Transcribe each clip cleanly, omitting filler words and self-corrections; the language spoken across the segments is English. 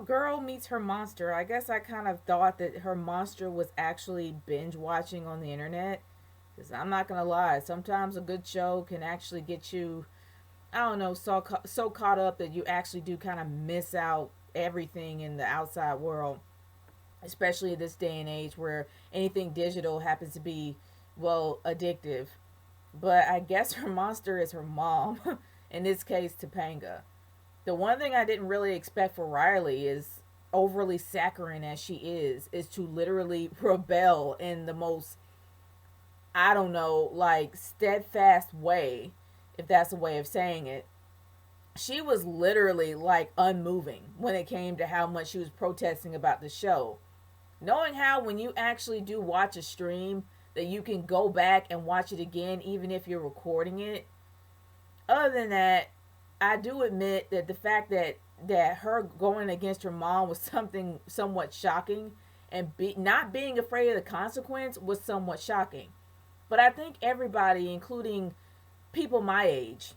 girl meets her monster, I guess I kind of thought that her monster was actually binge watching on the internet. Because I'm not going to lie, sometimes a good show can actually get you, I don't know, so caught up that you actually do kind of miss out everything in the outside world, especially this day and age where anything digital happens to be, well, addictive. But I guess her monster is her mom, in this case, Topanga. The one thing I didn't really expect for Riley is, overly saccharine as she is to literally rebel in the most, I don't know, like steadfast way, if that's a way of saying it. She was literally like unmoving when it came to how much she was protesting about the show. Knowing how when you actually do watch a stream that you can go back and watch it again even if you're recording it. Other than that, I do admit that the fact that her going against her mom was something somewhat shocking, and not being afraid of the consequence was somewhat shocking. But I think everybody, including people my age,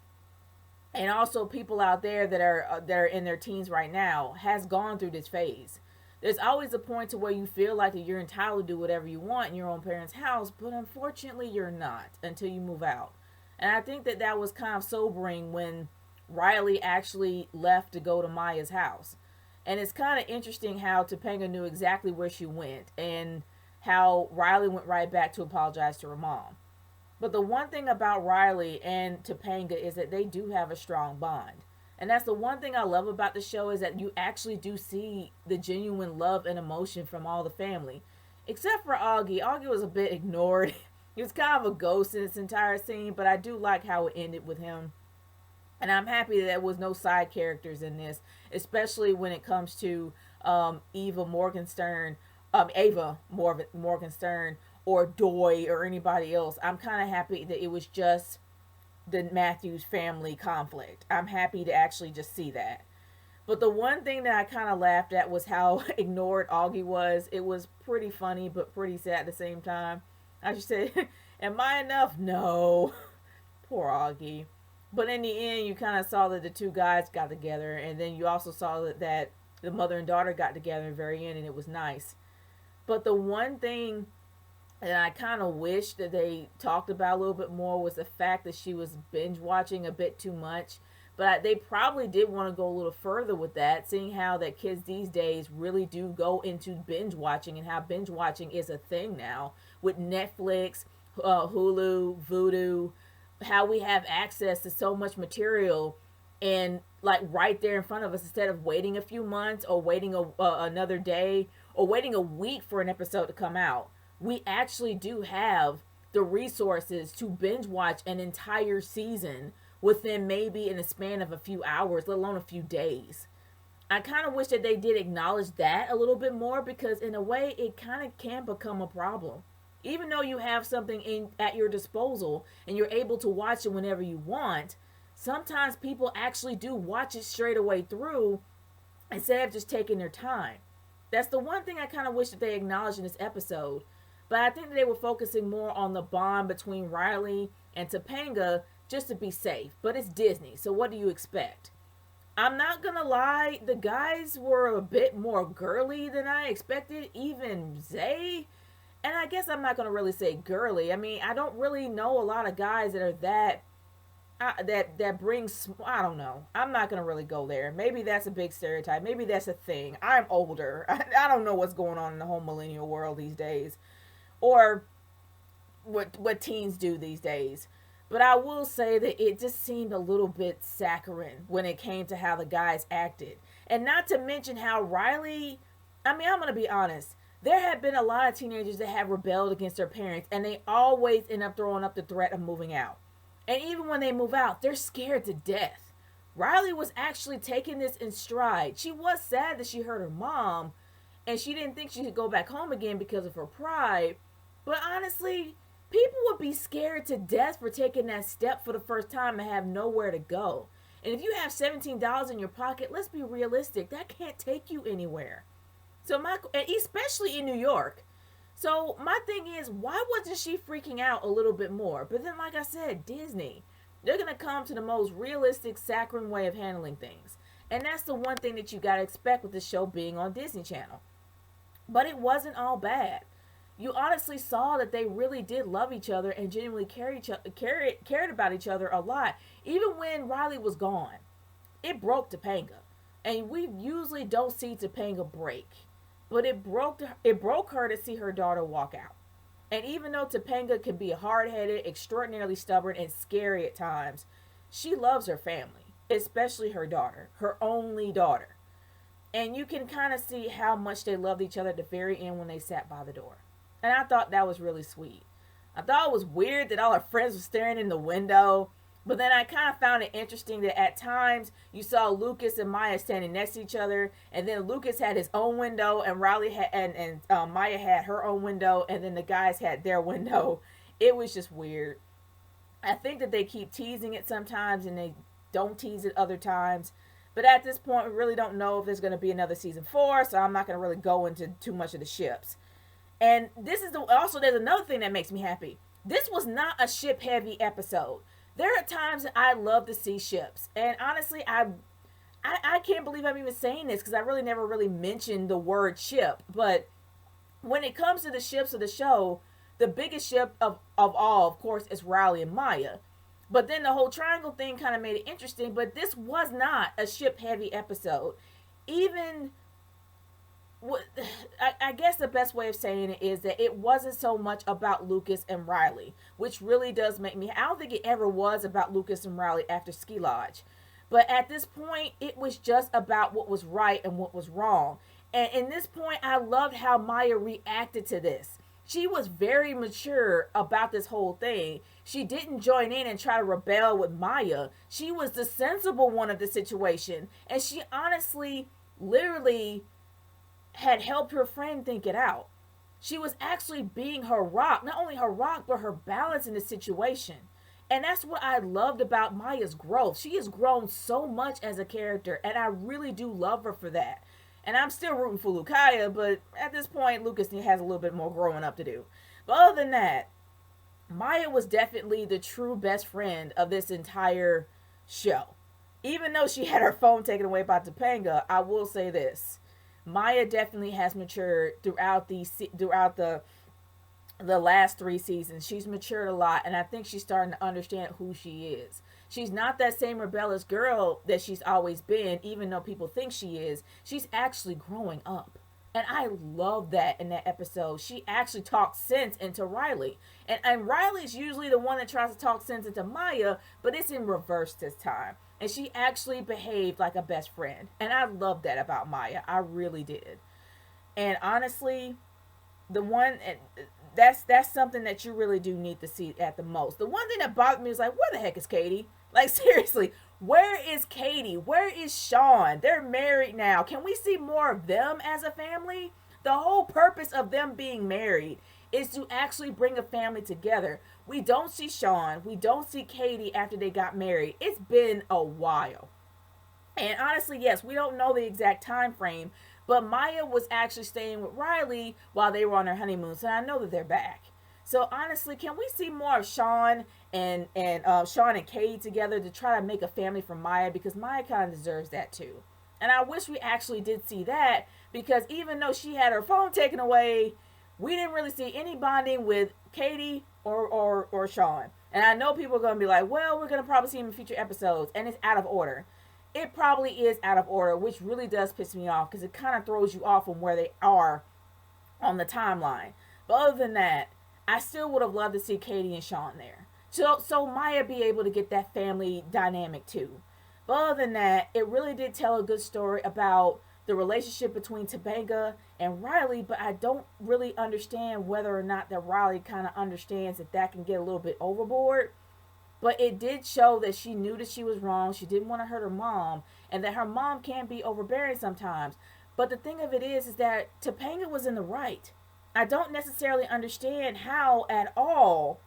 and also people out there that are in their teens right now, has gone through this phase. There's always a point to where you feel like that you're entitled to do whatever you want in your own parents' house, but unfortunately you're not until you move out. And I think that that was kind of sobering when Riley actually left to go to Maya's house. And it's kind of interesting how Topanga knew exactly where she went and how Riley went right back to apologize to her mom. But the one thing about Riley and Topanga is that they do have a strong bond. And that's the one thing I love about the show, is that you actually do see the genuine love and emotion from all the family. Except for Augie. Augie was a bit ignored. He was kind of a ghost in this entire scene, but I do like how it ended with him. And I'm happy that there was no side characters in this, especially when it comes to Ava Morgenstern, or Doy, or anybody else. I'm kind of happy that it was just the Matthews family conflict. I'm happy to actually just see that. But the one thing that I kind of laughed at was how ignored Augie was. It was pretty funny, but pretty sad at the same time. I just said, am I enough? No. Poor Augie. But in the end, you kind of saw that the two guys got together, and then you also saw that the mother and daughter got together in the very end, and it was nice. But the one thing that I kind of wish that they talked about a little bit more was the fact that she was binge watching a bit too much. But they probably did want to go a little further with that, seeing how that kids these days really do go into binge watching, and how binge watching is a thing now with Netflix, Hulu, Vudu, how we have access to so much material and like right there in front of us, instead of waiting a few months, or waiting another day, or waiting a week for an episode to come out. We actually do have the resources to binge watch an entire season within maybe in a span of a few hours, let alone a few days. I kind of wish that they did acknowledge that a little bit more, because in a way it kind of can become a problem. Even though you have something at your disposal and you're able to watch it whenever you want, sometimes people actually do watch it straight away through instead of just taking their time. That's the one thing I kind of wish that they acknowledged in this episode. But I think that they were focusing more on the bond between Riley and Topanga just to be safe. But it's Disney, so what do you expect? I'm not gonna lie, the guys were a bit more girly than I expected, even Zay. And I guess I'm not gonna really say girly. I mean, I don't really know a lot of guys that are that brings, I don't know. I'm not gonna really go there. Maybe that's a big stereotype. Maybe that's a thing. I'm older. I don't know what's going on in the whole millennial world these days, or what teens do these days. But I will say that it just seemed a little bit saccharine when it came to how the guys acted. And not to mention how Riley, I mean, I'm going to be honest. There have been a lot of teenagers that have rebelled against their parents, and they always end up throwing up the threat of moving out. And even when they move out, they're scared to death. Riley was actually taking this in stride. She was sad that she hurt her mom, and she didn't think she could go back home again because of her pride. But honestly, people would be scared to death for taking that step for the first time and have nowhere to go. And if you have $17 in your pocket, let's be realistic, that can't take you anywhere. So especially in New York. So my thing is, why wasn't she freaking out a little bit more? But then, like I said, Disney, they're going to come to the most realistic, saccharine way of handling things. And that's the one thing that you got to expect with the show being on Disney Channel. But it wasn't all bad. You honestly saw that they really did love each other and genuinely cared about each other a lot. Even when Riley was gone, it broke Topanga. And we usually don't see Topanga break. But it broke her to see her daughter walk out. And even though Topanga can be hard headed, extraordinarily stubborn, and scary at times, she loves her family, especially her daughter, her only daughter. And you can kind of see how much they loved each other at the very end when they sat by the door. And I thought that was really sweet. I thought it was weird that all her friends were staring in the window. But then I kind of found it interesting that at times you saw Lucas and Maya standing next to each other, and then Lucas had his own window, and Riley had and Maya had her own window, and then the guys had their window. It was just weird. I think that they keep teasing it sometimes, and they don't tease it other times. But at this point, we really don't know if there's going to be another season 4, so I'm not going to really go into too much of the ships. And this is also there's another thing that makes me happy. This was not a ship heavy episode. There are times that I love to see ships, and honestly, I can't believe I'm even saying this because I really never really mentioned the word ship. But when it comes to the ships of the show, the biggest ship of all, of course, is Riley and Maya. But then the whole triangle thing kind of made it interesting. But this was not a ship heavy episode. Even I guess the best way of saying it is that it wasn't so much about Lucas and Riley, which really does make me. I don't think it ever was about Lucas and Riley after Ski Lodge. But at this point, it was just about what was right and what was wrong. And in this point, I loved how Maya reacted to this. She was very mature about this whole thing. She didn't join in and try to rebel with Maya. She was the sensible one of the situation. And she honestly, literally had helped her friend think it out. She was actually being her rock, not only her rock, but her balance in the situation. And that's what I loved about Maya's growth. She has grown so much as a character, and I really do love her for that. And I'm still rooting for Lucaya, but at this point, Lucas has a little bit more growing up to do. But other than that, Maya was definitely the true best friend of this entire show. Even though she had her phone taken away by Topanga, I will say this. Maya definitely has matured throughout the last 3 seasons. She's matured a lot, and I think she's starting to understand who she is. She's not that same rebellious girl that she's always been, even though people think she is. She's actually growing up. And I love that in that episode. She actually talks sense into Riley. And Riley's usually the one that tries to talk sense into Maya, but it's in reverse this time. And she actually behaved like a best friend. And I love that about Maya. I really did. And honestly, that's something that you really do need to see at the most. The one thing that bothered me was like, where the heck is Katie? Like, seriously, where is Katie? Where is Sean? They're married now. Can we see more of them as a family? The whole purpose of them being married is to actually bring a family together. We don't see Sean. We don't see Katie after they got married. It's been a while. And honestly, yes, we don't know the exact time frame, but Maya was actually staying with Riley while they were on their honeymoon, so I know that they're back. So honestly, can we see more of Sean and Sean and Katie together to try to make a family for Maya, because Maya kind of deserves that too. And I wish we actually did see that, because even though she had her phone taken away, we didn't really see any bonding with Katie or Sean. And I know people are going to be like, well, we're going to probably see him in future episodes, and it's out of order. It probably is out of order, which really does piss me off, because it kind of throws you off from where they are on the timeline. But other than that, I still would have loved to see Katie and Sean there. So Maya be able to get that family dynamic too. But other than that, it really did tell a good story about the relationship between Topanga and Riley, but I don't really understand whether or not that Riley kind of understands that can get a little bit overboard. But it did show that she knew that she was wrong. She didn't want to hurt her mom, and that her mom can be overbearing sometimes. But the thing of it is that Topanga was in the right. I don't necessarily understand how at all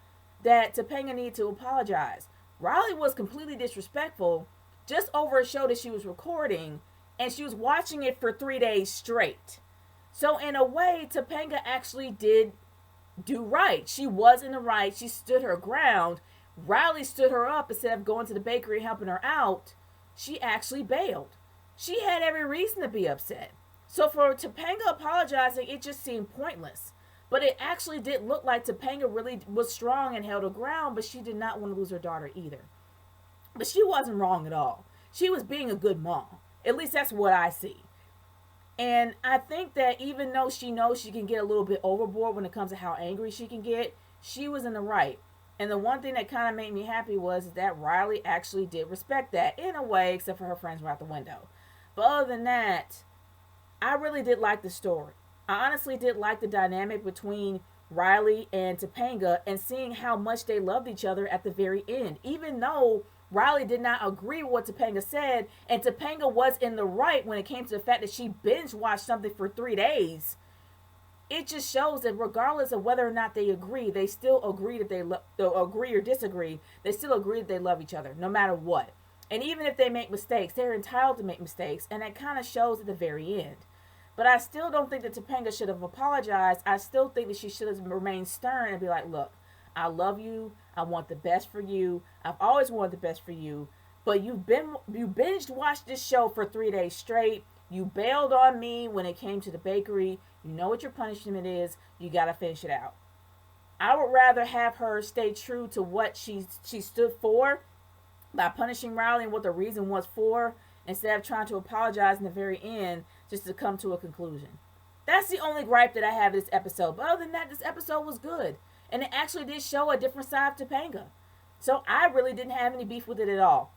that Topanga needed to apologize. Riley was completely disrespectful just over a show that she was recording, and she was watching it for 3 days straight. So in a way, Topanga actually did do right. She was in the right. She stood her ground. Riley stood her up. Instead of going to the bakery and helping her out, she actually bailed. she had every reason to be upset. So for Topanga apologizing, it just seemed pointless. But it actually did look like Topanga really was strong and held her ground, but she did not want to lose her daughter either. But she wasn't wrong at all. She was being a good mom. At least that's what I see. And I think that even though she knows she can get a little bit overboard when it comes to how angry she can get, she was in the right. And the one thing that kind of made me happy was that Riley actually did respect that in a way, except for her friends were out the window. But other than that, I really did like the story. I honestly did like the dynamic between Riley and Topanga and seeing how much they loved each other at the very end. Even though Riley did not agree with what Topanga said, and Topanga was in the right when it came to the fact that she binge watched something for 3 days. It just shows that regardless of whether or not they agree, they still agree that they'll agree or disagree. They still agree that they love each other, no matter what. And even if they make mistakes, they're entitled to make mistakes, and that kind of shows at the very end. But I still don't think that Topanga should have apologized. I still think that she should have remained stern and be like, look, I love you. I want the best for you. I've always wanted the best for you. But you binged watched this show for 3 days straight. You bailed on me when it came to the bakery. You know what your punishment is. You got to finish it out. I would rather have her stay true to what she stood for by punishing Riley and what the reason was for, instead of trying to apologize in the very end just to come to a conclusion. That's the only gripe that I have in this episode. But other than that, this episode was good. And it actually did show a different side of Topanga. So I really didn't have any beef with it at all.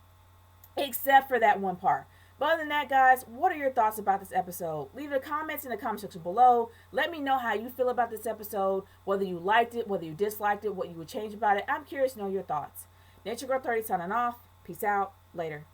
Except for that one part. But other than that, guys, what are your thoughts about this episode? Leave the comments in the comment section below. Let me know how you feel about this episode. Whether you liked it, whether you disliked it, what you would change about it. I'm curious to know your thoughts. Naturegirl 30 signing off. Peace out. Later.